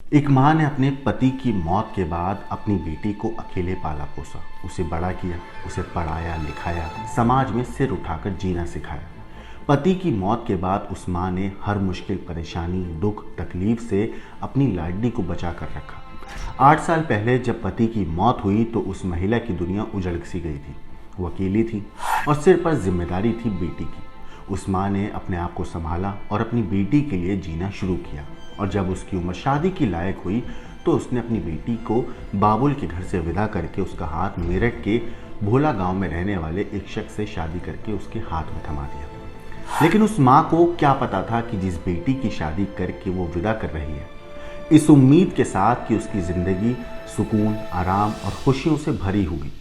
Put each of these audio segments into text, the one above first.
एक माँ ने अपने पति की मौत के बाद अपनी बेटी को अकेले पाला पोसा, उसे बड़ा किया, उसे पढ़ाया लिखाया, समाज में सिर उठाकर जीना सिखाया। पति की मौत के बाद उस माँ ने हर मुश्किल, परेशानी, दुख, तकलीफ से अपनी लाडली को बचा कर रखा। 8 साल पहले जब पति की मौत हुई तो उस महिला की दुनिया उजड़ सी गई थी। वो अकेली थी और सिर पर जिम्मेदारी थी बेटी की। उस माँ ने अपने आप को संभाला और अपनी बेटी के लिए जीना शुरू किया। और जब उसकी उम्र शादी की लायक हुई तो उसने अपनी बेटी को बाबुल के घर से विदा करके उसका हाथ मेरठ के भोला गांव में रहने वाले एक शख्स से शादी करके उसके हाथ में थमा दिया। लेकिन उस माँ को क्या पता था कि जिस बेटी की शादी करके वो विदा कर रही है, इस उम्मीद के साथ कि उसकी ज़िंदगी सुकून, आराम और खुशियों से भरी होगी,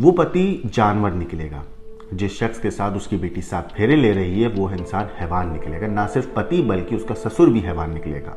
वो पति जानवर निकलेगा। जिस शख्स के साथ उसकी बेटी 7 फेरे ले रही है वो इंसान हैवान निकलेगा। ना सिर्फ पति बल्कि उसका ससुर भी हैवान निकलेगा।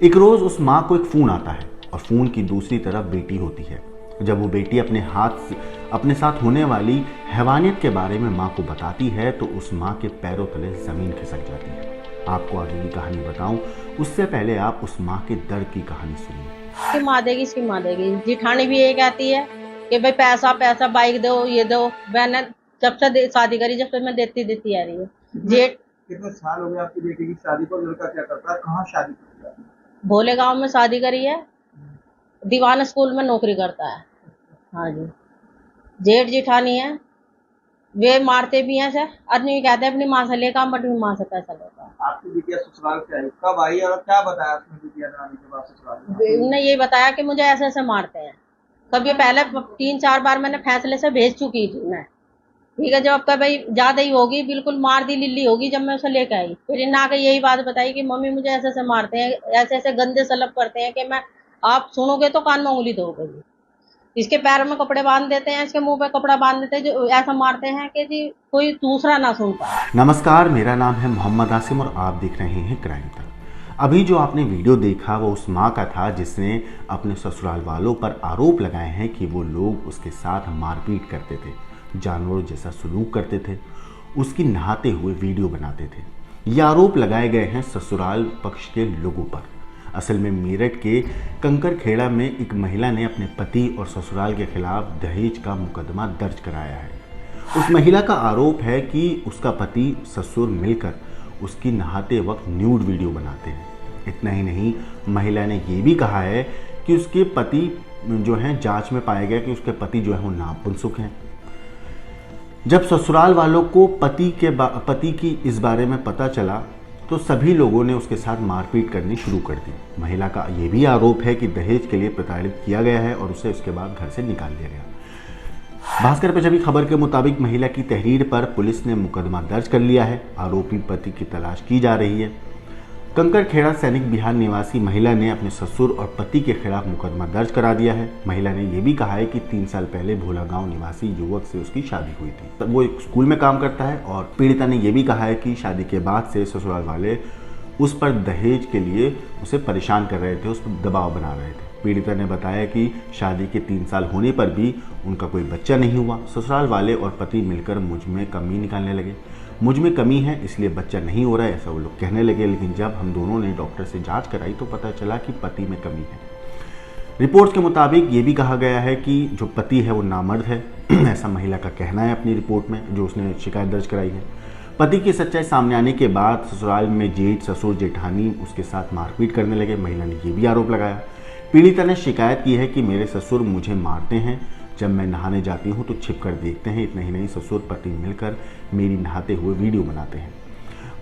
एक रोज़ उस माँ को एक फ़ोन आता है और फ़ोन की दूसरी तरफ बेटी होती है। जब वो बेटी अपने साथ होने वाली हैवानियत के बारे में माँ को बताती है तो उस माँ के पैरों तले ज़मीन खिसक जाती है। आपको आगे की कहानी बताऊं, उससे पहले आप उस माँ के दर्द की कहानी सुनिए। इसकी माँ देगी। जिठानी भी ये कहती है कि भाई पैसा पैसा, बाइक दो, ये दो। मैंने जब से शादी करी, जब से मैं देती आ रही हूँ। जेठ कितने साल हो गए आपकी बेटी की शादी को? लड़का क्या करता है, कहाँ शादी करता है? भोले गांव में शादी करी है। दीवान स्कूल में नौकरी करता है। हाँ जी। जेठ जिठानी है, वे मारते भी हैं सर। आदमी कहते हैं अपनी माँ से लेकर, बट अपनी माँ से पैसा लेता है। आपकी बिटिया ससुराल से आई, कब आई और क्या बताया उसने बिटिया ने आने के बाद ससुराल में? उन्होंने ये बताया कि मुझे ऐसे ऐसे मारते हैं। कभी पहले 3-4 बार मैंने फैसले से भेज चुकी थी मैं। ठीक है, जब आपका भाई ज्यादा ही होगी, बिल्कुल मार दी लिल्ली होगी, जब मैं उसे लेकर आई फिर इन आके यही बात बताई कि मम्मी मुझे ऐसे ऐसे मारते हैं, ऐसे ऐसे गंदे सलप करते हैं कि मैं, आप सुनोगे तो कान में उंगली दोगे। इसके पैरों में कपड़े बांध देते हैं, इसके मुंह पे कपड़ा बांध देते हैं, जो ऐसा मारते हैं कि जी कोई दूसरा ना सुन पाए। नमस्कार, मेरा नाम है मोहम्मद आसिम और आप देख रहे हैं क्राइम तक। अभी जो आपने वीडियो देखा वो उस माँ का था जिसने अपने ससुराल वालों पर आरोप लगाए हैं कि वो लोग उसके साथ मारपीट करते थे, जानवरों जैसा सलूक करते थे, उसकी नहाते हुए वीडियो बनाते थे। ये आरोप लगाए गए हैं ससुराल पक्ष के लोगों पर। असल में मेरठ के कंकर खेड़ा में एक महिला ने अपने पति और ससुराल के खिलाफ दहेज का मुकदमा दर्ज कराया है। उस महिला का आरोप है कि उसका पति ससुर मिलकर उसकी नहाते वक्त न्यूड वीडियो बनाते हैं। इतना ही नहीं, महिला ने ये भी कहा है कि उसके पति जो हैं, जांच में पाया गया कि उसके पति जो है वो नापुंसक हैं। जब ससुराल वालों को पति की इस बारे में पता चला तो सभी लोगों ने उसके साथ मारपीट करनी शुरू कर दी। महिला का ये भी आरोप है कि दहेज के लिए प्रताड़ित किया गया है और उसे उसके बाद घर से निकाल दिया गया। भास्कर पंजाबी खबर के मुताबिक महिला की तहरीर पर पुलिस ने मुकदमा दर्ज कर लिया है। आरोपी पति की तलाश की जा रही है। कंकर खेड़ा सैनिक बिहार निवासी महिला ने अपने ससुर और पति के खिलाफ मुकदमा दर्ज करा दिया है। महिला ने यह भी कहा है कि 3 साल पहले भोला गांव निवासी युवक से उसकी शादी हुई थी। तब वो एक स्कूल में काम करता है और पीड़िता ने यह भी कहा है कि शादी के बाद से ससुराल वाले उस पर दहेज के लिए उसे परेशान कर रहे थे, उस पर दबाव बना रहे थे। पीड़िता ने बताया कि शादी के 3 साल होने पर भी उनका कोई बच्चा नहीं हुआ। ससुराल वाले और पति मिलकर मुझ में कमी निकालने लगे। मुझ में कमी है इसलिए बच्चा नहीं हो रहा है, ऐसा वो लोग कहने लगे। लेकिन जब हम दोनों ने डॉक्टर से जांच कराई तो पता चला कि पति में कमी है। रिपोर्ट के मुताबिक ये भी कहा गया है कि जो पति है वो नामर्द है, ऐसा महिला का कहना है अपनी रिपोर्ट में जो उसने शिकायत दर्ज कराई है। पति की सच्चाई सामने आने के बाद ससुराल में जेठ, ससुर, जेठानी उसके साथ मारपीट करने लगे। महिला ने यह भी आरोप लगाया। पीड़िता ने शिकायत की है कि मेरे ससुर मुझे मारते हैं, जब मैं नहाने जाती हूँ तो छिप कर देखते हैं। इतना ही नहीं, ससुर पति मिलकर मेरी नहाते हुए वीडियो बनाते हैं।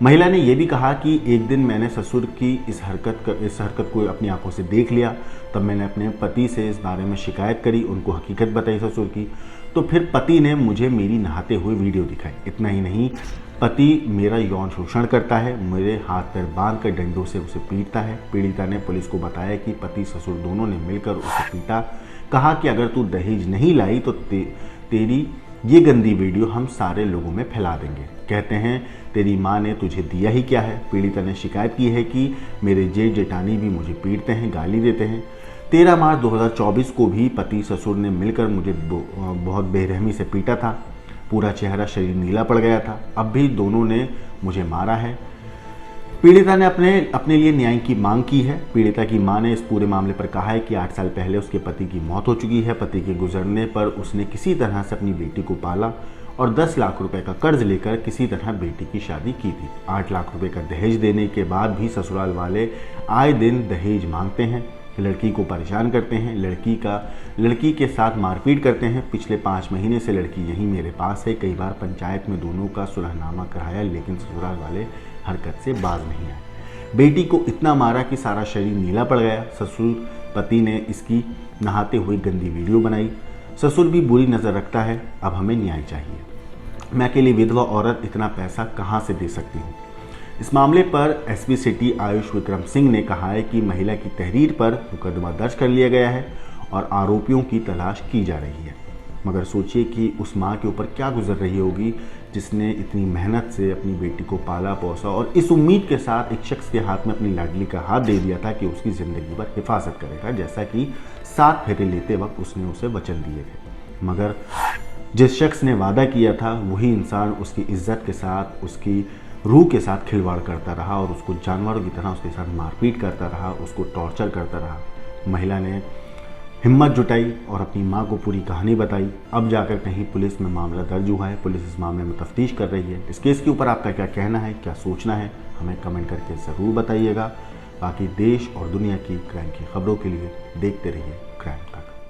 महिला ने यह भी कहा कि एक दिन मैंने ससुर की इस हरकत को अपनी आंखों से देख लिया। तब मैंने अपने पति से इस बारे में शिकायत करी, उनको हकीकत बताई ससुर की, तो फिर पति ने मुझे मेरी नहाते हुए वीडियो दिखाई। इतना ही नहीं, पति मेरा यौन शोषण करता है, मेरे हाथ पैर बांध कर डंडों से उसे पीटता है। पीड़िता ने पुलिस को बताया कि पति ससुर दोनों ने मिलकर उसे पीटा। कहा कि अगर तू दहेज नहीं लाई तो तेरी ये गंदी वीडियो हम सारे लोगों में फैला देंगे। कहते हैं तेरी माँ ने तुझे दिया ही क्या है। पीड़िता ने शिकायत की है कि मेरे जेठ जेठानी भी मुझे पीटते हैं, गाली देते हैं। 13 मार्च 2024 को भी पति ससुर ने मिलकर मुझे बहुत बेरहमी से पीटा था। पूरा चेहरा, शरीर नीला पड़ गया था। अब भी दोनों ने मुझे मारा है। पीड़िता ने अपने लिए न्याय की मांग की है। पीड़िता की मां ने इस पूरे मामले पर कहा है कि 8 साल पहले उसके पति की मौत हो चुकी है। पति के गुजरने पर उसने किसी तरह से अपनी बेटी को पाला और 10 लाख रुपए का कर्ज लेकर किसी तरह बेटी की शादी की थी। 8 लाख रुपए का दहेज देने के बाद भी ससुराल वाले आए दिन दहेज मांगते हैं, लड़की को परेशान करते हैं, लड़की के साथ मारपीट करते हैं। पिछले 5 महीने से लड़की यहीं मेरे पास है। कई बार पंचायत में दोनों का सुलहनामा कराया, लेकिन ससुराल वाले हरकत से बाज नहीं आए। बेटी को इतना मारा कि सारा शरीर नीला पड़ गया। ससुर पति ने इसकी नहाते हुए गंदी वीडियो बनाई। ससुर भी बुरी नज़र रखता है। अब हमें न्याय चाहिए। मैं अकेली विधवा औरत इतना पैसा कहाँ से दे सकती हूँ। इस मामले पर एसपी सिटी आयुष विक्रम सिंह ने कहा है कि महिला की तहरीर पर मुकदमा दर्ज कर लिया गया है और आरोपियों की तलाश की जा रही है। मगर सोचिए कि उस माँ के ऊपर क्या गुजर रही होगी जिसने इतनी मेहनत से अपनी बेटी को पाला पोसा और इस उम्मीद के साथ एक शख्स के हाथ में अपनी लाडली का हाथ दे दिया था कि उसकी ज़िंदगी भर हिफाजत करेगा, जैसा कि 7 फेरे लेते वक्त उसने उसे वचन दिए थे। मगर जिस शख्स ने वादा किया था वही इंसान उसकी इज्जत के साथ, उसकी रूह के साथ खिलवाड़ करता रहा और उसको जानवरों की तरह उसके साथ मारपीट करता रहा, उसको टॉर्चर करता रहा। महिला ने हिम्मत जुटाई और अपनी मां को पूरी कहानी बताई। अब जाकर कहीं पुलिस में मामला दर्ज हुआ है। पुलिस इस मामले में तफ्तीश कर रही है। इस केस के ऊपर आपका क्या कहना है, क्या सोचना है, हमें कमेंट करके ज़रूर बताइएगा। बाकी देश और दुनिया की क्राइम की खबरों के लिए देखते रहिए क्राइम तक।